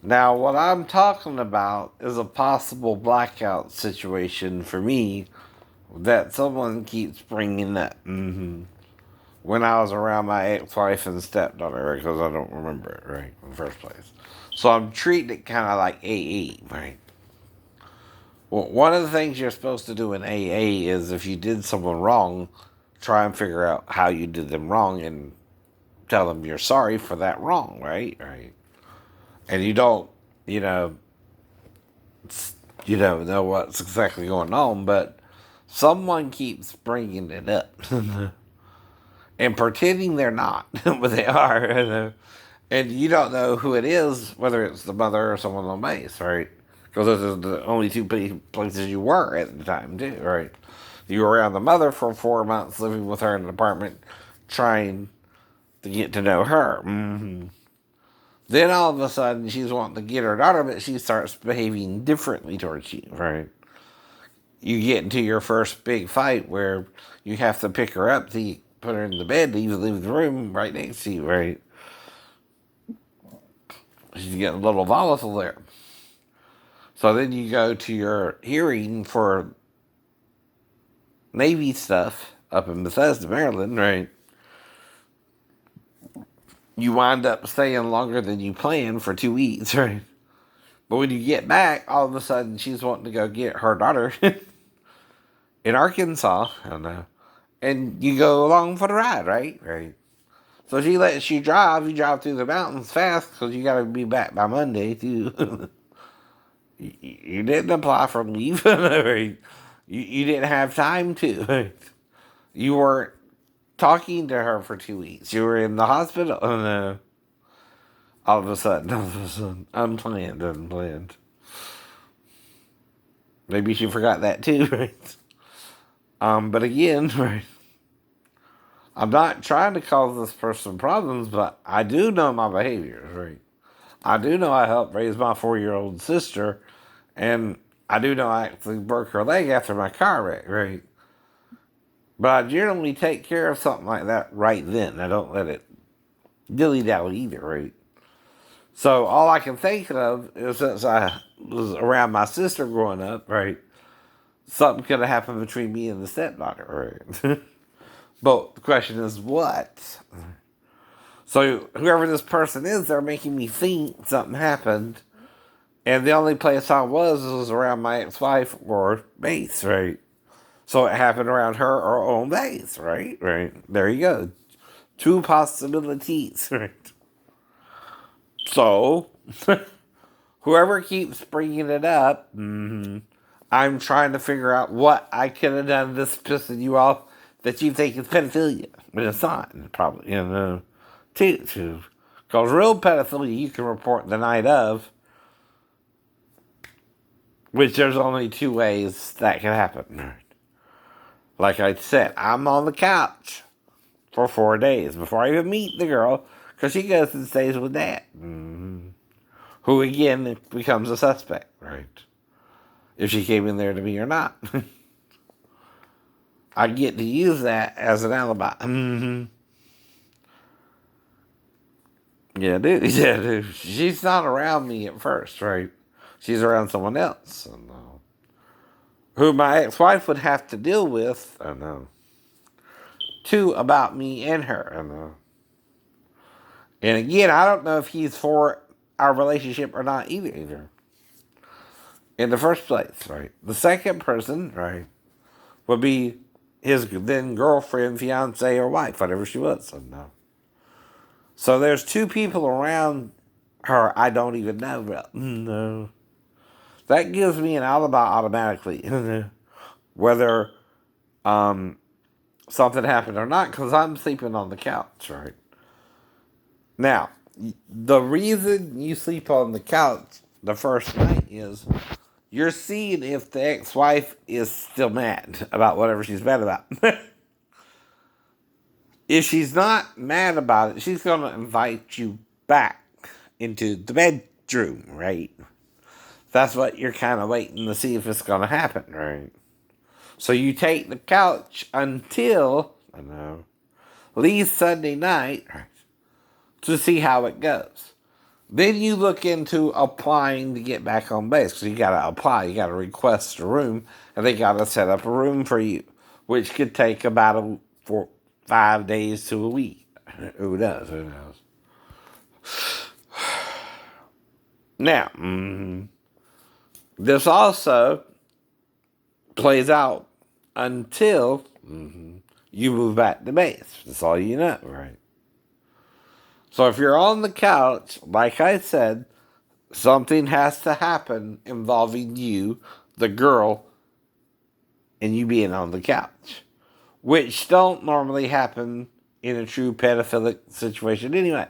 Now, what I'm talking about is a possible blackout situation for me that someone keeps bringing up. When I was around my ex-wife and stepdaughter, because I don't remember it, right, in the first place. So I'm treating it kind of like AA, right? Well, one of the things you're supposed to do in AA is if you did someone wrong, try and figure out how you did them wrong and tell them you're sorry for that wrong, right? Right. And you don't, you know, you don't know what's exactly going on, but someone keeps bringing it up and pretending they're not, but they are. And you don't know who it is, whether it's the mother or someone on base, right? Because those are the only two places you were at the time, too, right? You were around the mother for 4 months, living with her in an apartment, trying to get to know her. Then all of a sudden, she's wanting to get her daughter, but she starts behaving differently towards you, right? You get into your first big fight where you have to pick her up to put her in the bed to even leave the room right next to you, right? She's getting a little volatile there. So then you go to your hearing for Navy stuff up in Bethesda, Maryland, right? You wind up staying longer than you planned for 2 weeks, right? But when you get back, all of a sudden she's wanting to go get her daughter in Arkansas. I don't know. And you go along for the ride, right? Right. So she lets you drive. You drive through the mountains fast because you got to be back by Monday, too. You didn't apply for leave. You didn't have time to. You weren't talking to her for 2 weeks. You were in the hospital. And all of a sudden, unplanned. Maybe she forgot that too, right? But again, right? I'm not trying to cause this person problems, but I do know my behaviors, right? I do know I helped raise my 4-year-old sister, and I do know I actually broke her leg after my car wreck, right? But I generally take care of something like that right then. I don't let it dilly dally either, right? So all I can think of is since I was around my sister growing up, right? Something could have happened between me and the stepdaughter, right? But the question is what? So whoever this person is, they're making me think something happened. And the only place I was around my ex-wife or base, right? So it happened around her or own base, right? Right. There you go. Two possibilities, right? So whoever keeps bringing it up, I'm trying to figure out what I could have done this pissing you off that you think is pedophilia. But it's not, probably, too. Because real pedophilia you can report the night of, which there's only two ways that can happen. Like I said, I'm on the couch for 4 days before I even meet the girl, because she goes and stays with dad. Who again becomes a suspect, right? If she came in there to me or not. I get to use that as an alibi. Yeah, dude. Yeah, dude. She's not around me at first, right? She's around someone else. And, who my ex-wife would have to deal with. I know. Two about me and her. I know. And again, I don't know if he's for our relationship or not either. In the first place, right? The second person, right, would be his then girlfriend, fiance, or wife, whatever she was. So, no. So there's two people around her I don't even know about. No. That gives me an alibi automatically. Whether something happened or not, because I'm sleeping on the couch, right? Now, the reason you sleep on the couch the first night is you're seeing if the ex-wife is still mad about whatever she's mad about. If she's not mad about it, she's going to invite you back into the bedroom, right? That's what you're kind of waiting to see if it's going to happen, right? So you take the couch until, I know, at least Sunday night, right, to see how it goes. Then you look into applying to get back on base. Because you got to apply, you got to request a room, and they got to set up a room for you, which could take about 5 days to a week. Who knows? Who knows? Now, this also plays out until you move back to base. That's all you know, right? So if you're on the couch, like I said, something has to happen involving you, the girl, and you being on the couch, which don't normally happen in a true pedophilic situation anyway.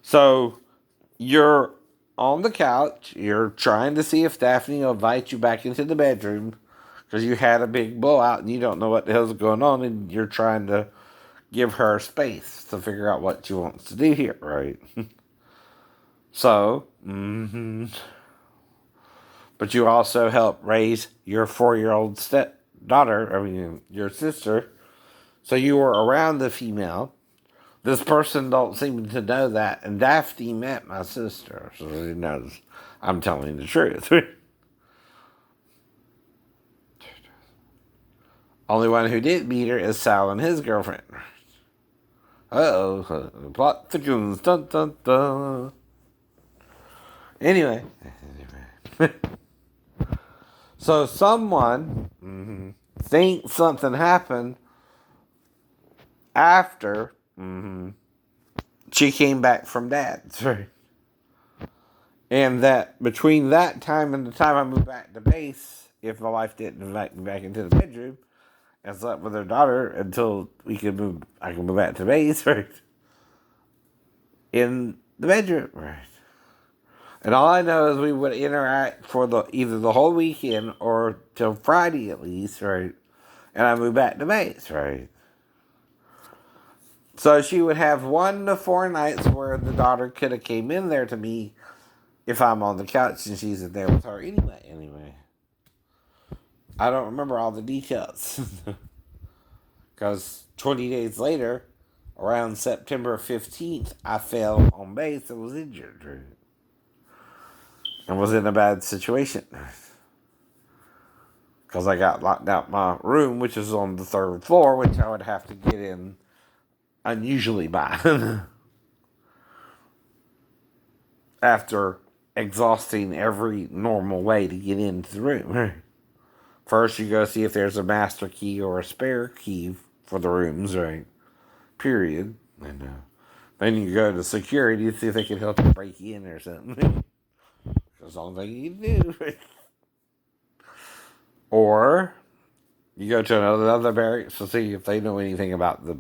So you're on the couch, you're trying to see if Daphne will invite you back into the bedroom because you had a big blowout and you don't know what the hell's going on, and you're trying to give her space to figure out what she wants to do here, right? So, but you also help raise your 4-year-old your sister. So you were around the female. This person don't seem to know that, and Daphne met my sister, so he knows I'm telling the truth. Only one who did meet her is Sal and his girlfriend. Uh-oh, plot thickens, dun dun dun. Anyway. So someone thinks something happened after she came back from Dad's. And that between that time and the time I moved back to base, if my wife didn't invite me back into the bedroom and slept with her daughter until I could move back to base, right? In the bedroom, right? And all I know is we would interact for either the whole weekend or till Friday at least, right? And I moved back to base, right? So she would have 1 to 4 nights where the daughter could have came in there to me if I'm on the couch and she's in there with her anyway. I don't remember all the details. Because 20 days later, around September 15th, I fell on base and was injured. Right? And was in a bad situation. Because I got locked out my room, which is on the 3rd floor, which I would have to get in unusually by. After exhausting every normal way to get into the room. First, you go see if there's a master key or a spare key for the rooms, right? Period. And then you go to security to see if they can help you break in or something. That's the only thing you can do. Or you go to another barracks to see if they know anything about the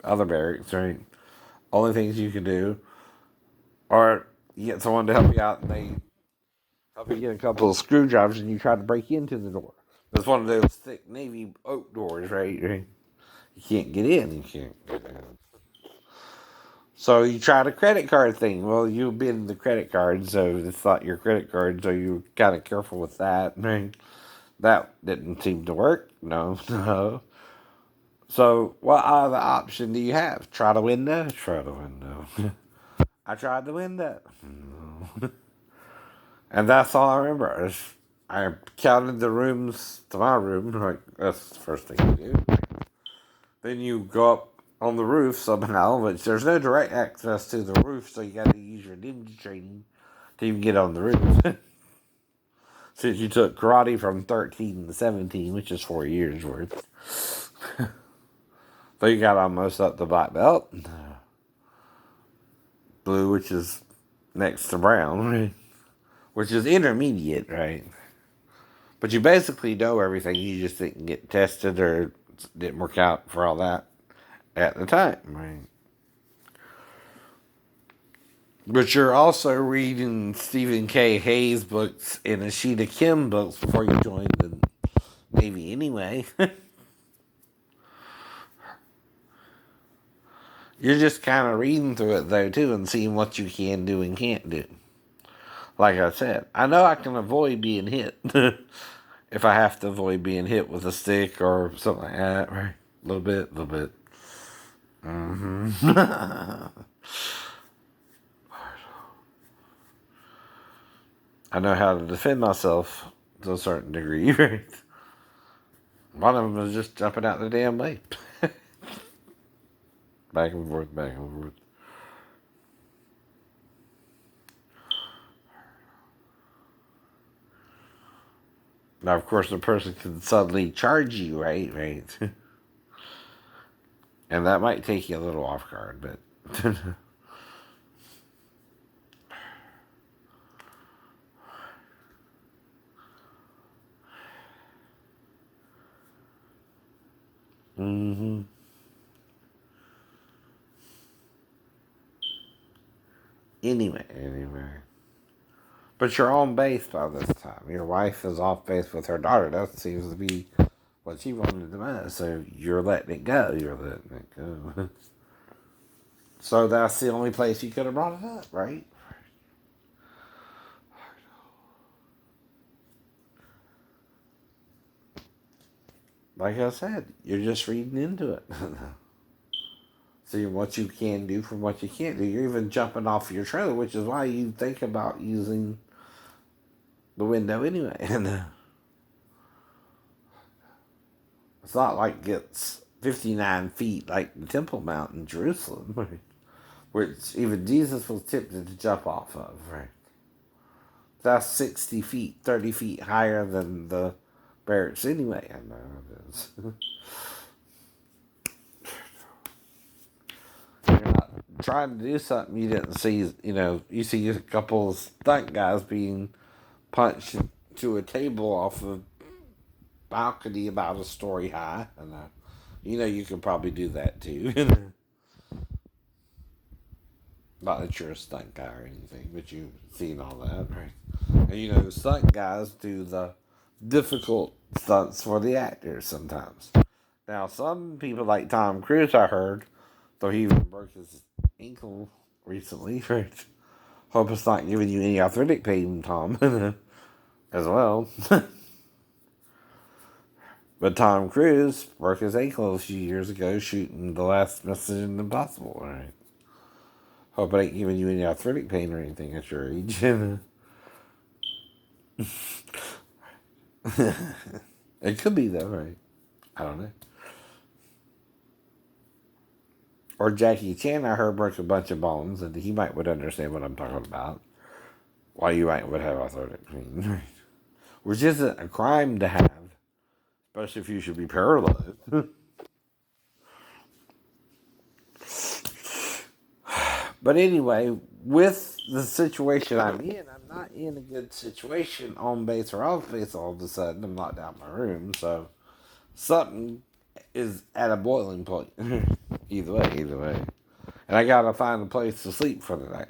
other barracks, right? Only things you can do. Or you get someone to help you out and they help you get a couple of screwdrivers and you try to break into the door. It's one of those thick navy oak doors, right? You can't get in. You can't get in. So you tried a credit card thing. Well, you've been the credit card, so it's not your credit card, so you're kind of careful with that. Right? That didn't seem to work. No, no. So what other option do you have? Try the window? Try the window. I tried the window. And that's all I remember. I counted the rooms to my room. Like, that's the first thing you do. Then you go up on the roof somehow, which there's no direct access to the roof, so you gotta use your ninja training to even get on the roof. Since you took karate from 13 to 17, which is 4 years worth. So you got almost up to black belt. Blue, which is next to brown, which is intermediate, right? But you basically know everything. You just didn't get tested or didn't work out for all that at the time, right? But you're also reading Stephen K. Hayes books and Ashita Kim books before you joined the Navy anyway. You're just kind of reading through it though too and seeing what you can do and can't do. Like I said, I know I can avoid being hit. If I have to avoid being hit with a stick or something like that, right? A little bit. I know how to defend myself to a certain degree, right? One of them was just jumping out the damn way. Back and forth, back and forth. Now, of course, the person can suddenly charge you, right? Right. And that might take you a little off guard, but. hmm Anyway. But you're on base by this time. Your wife is off base with her daughter. That seems to be what she wanted the most. So you're letting it go. You're letting it go. So that's the only place you could have brought it up, right? Like I said, you're just reading into it. Seeing what you can do from what you can't do. You're even jumping off your trailer, which is why you think about using the window anyway. And it's not like it's 59 feet like the Temple Mount in Jerusalem, which even Jesus was tempted to jump off of, right? That's 60 feet, 30 feet higher than the barracks anyway. I know it is. You're not trying to do something you didn't see. You see a couple of stunt guys being punched to a table off a balcony about a story high. And you could probably do that too. Not that you're a stunt guy or anything, but you've seen all that, right? And stunt guys do the difficult stunts for the actors sometimes. Now, some people like Tom Cruise, I heard, though he even broke his ankle recently, right? Hope it's not giving you any arthritic pain, Tom, as well. But Tom Cruise broke his ankle a few years ago shooting the last Mission Impossible, right? Hope it ain't giving you any arthritic pain or anything at your age. It could be though, right? I don't know. Or Jackie Chan, I heard, broke a bunch of bones, and he might would understand what I'm talking about. Why you might would have arthritic pain, which isn't a crime to have, especially if you should be paralyzed. But anyway, with the situation I'm in, I'm not in a good situation on base or off base all of a sudden. I'm locked out my room, so something is at a boiling point. Either way. And I gotta find a place to sleep for the night.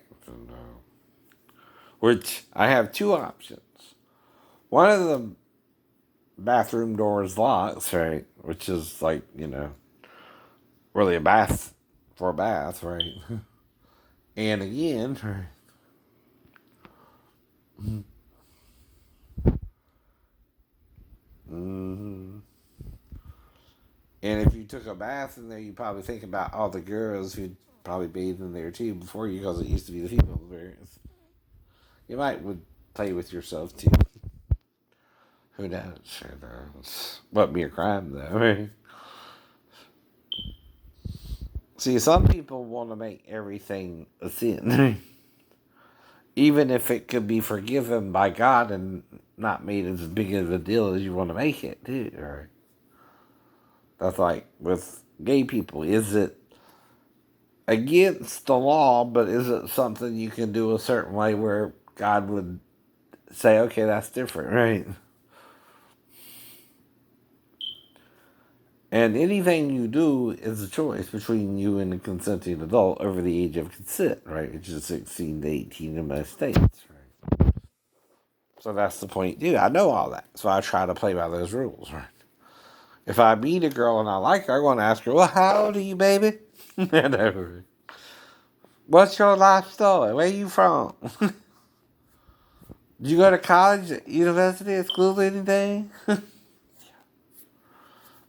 Which I have two options. One of the bathroom doors locks, right? Which is like, really a bath for a bath, right? And again, mm-hmm. And if you took a bath in there, you probably think about all the girls who'd probably bathed in there too before you, because it used to be the female variants. You might would play with yourself too. Who knows? Who knows? Wouldn't be a crime though, right? See, some people want to make everything a sin, even if it could be forgiven by God and not made as big of a deal as you want to make it, too. Right? That's like with gay people. Is it against the law, but is it something you can do a certain way where God would say, okay, that's different, right? And anything you do is a choice between you and a consenting adult over the age of consent, right? Which is 16 to 18 in most states, right? So that's the point, dude. I know all that. So I try to play by those rules, right? If I meet a girl and I like her, I'm going to ask her, well, how old are you, baby? What's your life story? Where you from? Did you go to college, university, school, anything?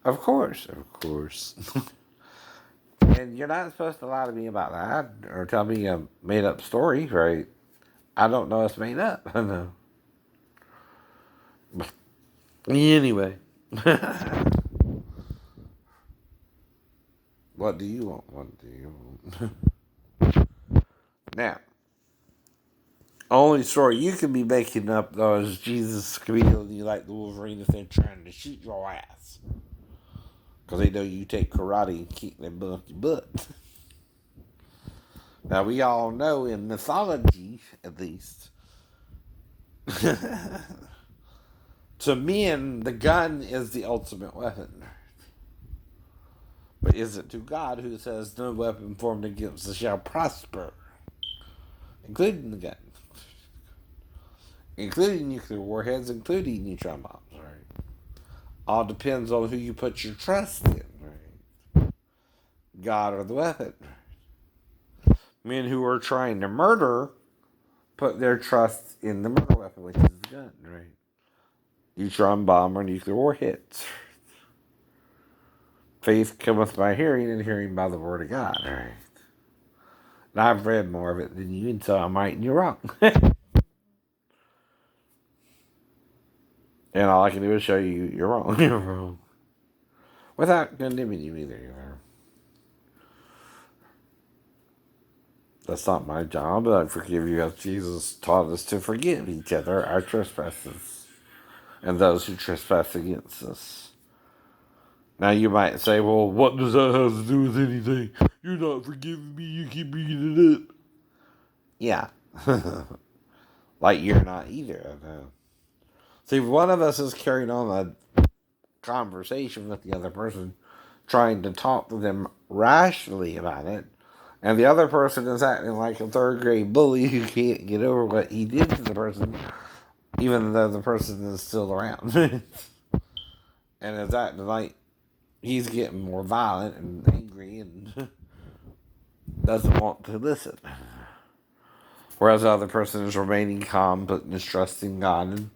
Of course, of course. And you're not supposed to lie to me about that or tell me a made up story, right? I don't know it's made up. I know. Anyway. What do you want? What do you want? Now, only story you could be making up, though, is Jesus squealing you like the Wolverine if they're trying to shoot your ass. Because they know you take karate and kick their monkey butt. Now, we all know in mythology, at least, to men, the gun is the ultimate weapon. But is it to God, who says, no weapon formed against us shall prosper, including the gun, including nuclear warheads, including neutron bombs, right? All depends on who you put your trust in, right? God or the weapon. Men who are trying to murder put their trust in the murder weapon, which is the gun, right? Neutron bomb or nuclear warheads. Faith cometh by hearing, and hearing by the word of God, right? And I've read more of it than you, and so I'm right and you're wrong. And all I can do is show you you're wrong. You're wrong. Without condemning you either. You're That's not my job, but I forgive you as Jesus taught us to forgive each other our trespasses and those who trespass against us. Now you might say, well, what does that have to do with anything? You're not forgiving me, you keep bringing it up. Yeah. Like you're not either. See, one of us is carrying on a conversation with the other person, trying to talk to them rationally about it, and the other person is acting like a third grade bully who can't get over what he did to the person, even though the person is still around. And is acting like he's getting more violent and angry and doesn't want to listen. Whereas the other person is remaining calm, putting his trust in God and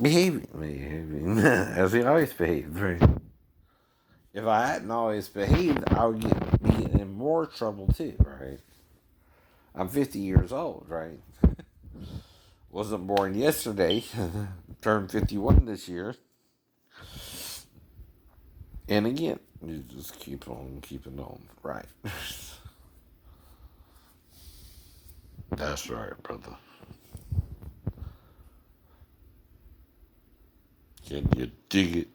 behaving as he always behaved, right? If I hadn't always behaved, I would be getting in more trouble too, right? I'm 50 years old, right? Wasn't born yesterday. Turned 51 this year. And again, you just keep on keeping on, right? That's right, brother. Can you dig it?